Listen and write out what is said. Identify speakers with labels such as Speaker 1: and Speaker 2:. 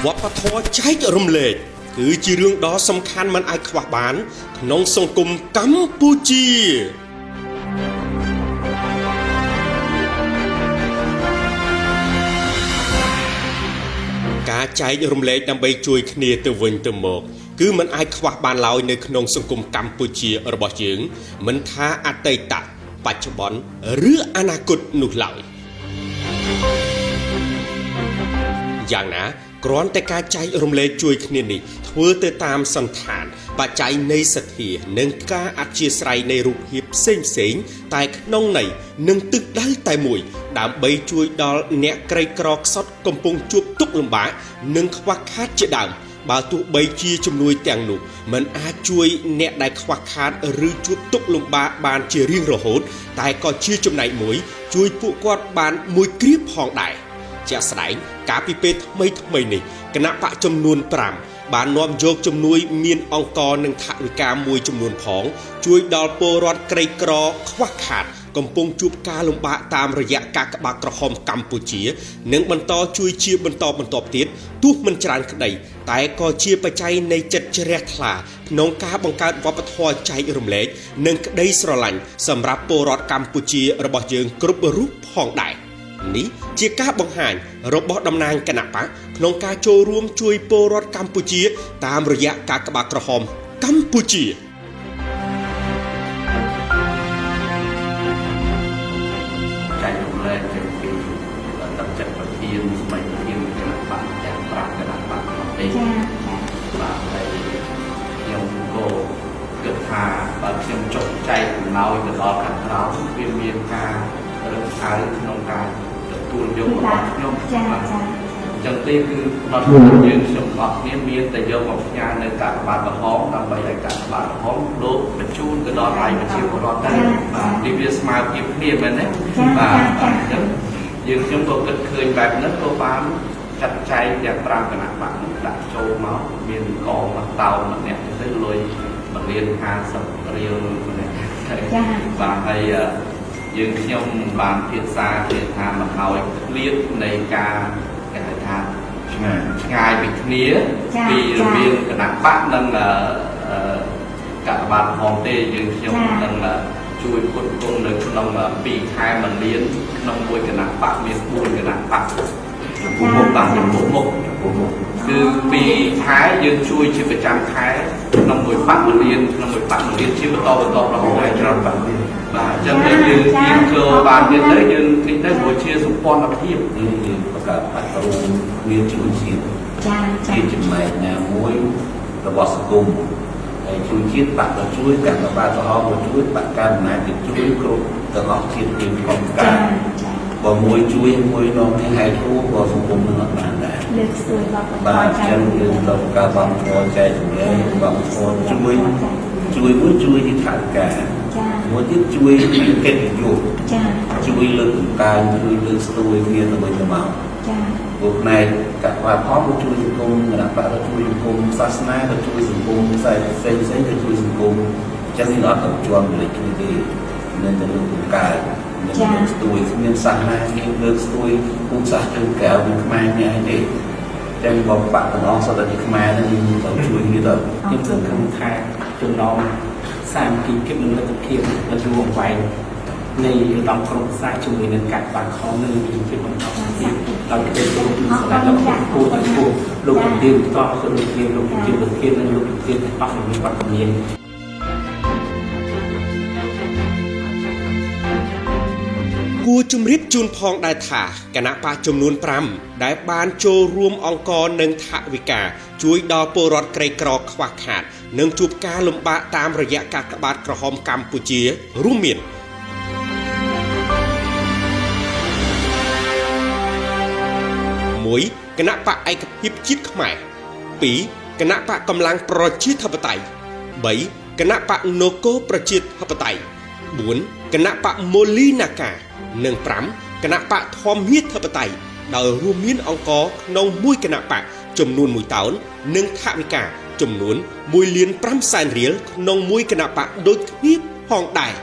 Speaker 1: វប្បធម៌ចែករំលែកគឺជារឿងដ៏សំខាន់មិនអាចខ្វះបានក្នុងសង្គមកម្ពុជាការចែករំលែកដើម្បីជួយគ្នាទៅវិញទៅមកគឺមិនអាចខ្វះបានឡើយនៅក្នុងសង្គមកម្ពុជារបស់យើងមិនថាអតីតបច្ចុប្បន្នឬអនាគតនោះឡើយយ៉ាងណាគ្រាន់តែការចែករំលែកជួយគ្នានេះធ្វើទៅតាមសន្តានបច្ច័យនៃសទ្ធានិងការអធ្យាស្រ័យនៃរូបភាពផ្សេងតែក្នុងន័យនិងទិសដៅតែមួយដើម្បីជួយដល់អ្នកក្រីក្រខ្សត់កំពុងជួបទុក្ខលំបាកនិងខ្វះខាតជាដើមបើទោះបីជាជំនួយទាំងនោះមិនអាចជួយអ្នកដែលខ្វះខាតឬជួបទុក្ខលំបាកបានជារៀងរហូតតែក៏ជាចំណែកមួយជួយពួកគាត់បានមួយគ្រាផងដែរជាក់ស្ដែងកាលពីពេលថ្មីនេះគណៈបកចំនួន5បាននាំយកជំនួយមានអង្គនិងថវិកាមួយចំនួនផងជួយដល់ពលរដ្ឋក្រីក្រខ្វះខាតកំពុងជួបការលំបាកតាមរយៈការក្បាក់ក្រហមកម្ពុជានិងបន្តជួយជាបន្តទៀតទោះមិនច្រើនក្តីតែក៏ជាបច្ច័យនៃចិត្តជ្រះថ្លាក្នុងការបង្កើតវប្បធម៌ចែករំលែកនិងក្តីស្រឡាញ់សម្រាប់ពលរដ្ឋកម្ពុជារបស់យើងគ្រប់រូបផងដែរនេះជាការបង្ហាញរបស់តំណាងគណៈបកក្នុងការចូលរួមជួយពលរដ្ឋកម្ពុជាតាមរយៈការក្បាក់ក្រហមកម្ពុជា
Speaker 2: ចែករំលែកពីទឹកចិត្តប្រធានស្មីប្រធានគណៈបកទាំង5គណៈបកក្នុងទីបាទហើយខ្ញុំក៏គិតថាបើខ្ញុំចុះចែកអំណោយទៅដល់ខាងក្រៅវាមានការរឹងឆើក្នុងការទទួលយករបស់ខ្ញុំចឹងទេគឺដល់យើងខ្ញុំអត់គ្នាមានតែយកមកផ្ញើនៅកាកបាទក្រហមដើម្បីឲ្យកាកបាទក្រហមលោកបញ្ជូនទៅដល់ដៃប្រជាពលរដ្ឋដែរបាទនេះវាស្មើភាពគ្នាមែនទេបាទអញ្ចឹងយើងខ្ញុំក៏គិតឃើញបែបហ្នឹងក៏បានចាត់ចែងទាំង5គណៈបកដាក់ចូលមកមានកងមកតោម្នាក់ទៅលុយ1លាន50រៀលម្នាក់បាទហើយយើងខ្ញុំបានភាសាគេថាមិនឲ្យឃ្លាតនៃការគេហៅថាឆ្ងាយពីគ្នាពីរវាងគណៈបកនិងកក្បាតផងទេយើងខ្ញុំនឹងជួយផ្គត់ផ្គង់នៅក្នុង2ខែ1លានក្នុងមួយគណៈបកមាន4គណៈបកពុំមុខបាទពុំមុខគឺ2ខែយើងជួយជាប្រចាំខែក្នុងមួយបក1លានក្នុងមួយបក1លានជាបន្តរហូតដល់ច្រើនបាទបាទអញ្ចឹងយើងទៀតចូលបានទៀតទៅយើងនេះទៅព្រោះជាសម្ព័ន្ធភាពយើងបង្កើតបទរួមមានជួយជាតិជាចំណែកណាមួយរបស់សង្គមហើយជួយជាតិបាក់ទៅជួយកាត់បាក់ទៅអស់មកជួយបាក់កាន់ណាទៅជួយគ្រប់ទាំងអស់ជាតិពីក្នុងការបើមួយជួយមួយនាំគ្នាហែកគូក៏សង្គមនឹងអត់បានដែរលើកស្ទួយបបបាទអញ្ចឹងយើងត្រូវការបងប្អូនចែកចំណែកបងប្អូនជួយមួយជួយទីថវិកាមួយទៀតជួយកិត្តិយសជួយលើកតម្កើងជួយលើកស្ទួយគ្នាទៅវិញទៅមកពួកផ្នែកកក្បាផងក៏ជួយសង្គមគណៈបកក៏ជួយសង្គមសាសនាក៏ជួយសង្គមផ្សេងក៏ជួយសង្គមអញ្ចឹងយើងអត់ទៅជាប់លេខគ្នាទេនឹងទៅលើកតម្កើងនឹងលើកស្ទួយគ្មានសាសនាគេលើកស្ទួយពូជសាសន៍កៅនឹងខ្មែរនេះឯទេទាំងបបបាក់ទាំងអស់សុទ្ធតែខ្មែរនឹងយើងទៅជួយគ្នាទៅខ្ញុំសង្ឃឹមថាចំណងសាមគ្គីភាពនិងលទ្ធភាពដ៏យូរអង្វែងនៃឧត្តមក្រុមសាសជាមួយនឹងការបាក់ខំនិងមានភាពបន្តទៀតដោយកិច្ចរួមពីស្ថាប័នលោកពូទាំងពូលោកជំទាវតោះលោកជំទាវលោកជំទាវលោកធាននិងលោកជំទាវទាំងអស់មានវត្តមាន
Speaker 1: គួរជម្រាបជូនផងដែរថាគណៈបកចំនួន5ដែលបានចូលរួមអង្គនិងថវិកាជួយដល់ពលរដ្ឋក្រីក្រខ្វះខាតនិងជួបការលំបាកតាមរយៈការក្បាតក្រហមកម្ពុជារួមមាន1គណៈបកឯកភាពជាតិខ្មែរ2គណៈបកកម្លាំងប្រជាធិបតេយ្យ3គណៈបកនគរប្រជាធិបតេយ្យ4គណៈបកមូលីណាកានិង5គណៈបកធម្មមាធិបតេយ្យដោយរួមមានអង្គក្នុងមួយគណៈបកចំនួន1តោននិងថវិកាចំនួន1.5 លានរៀលក្នុងមួយគណៈបកដូចគ្នាផងដែរ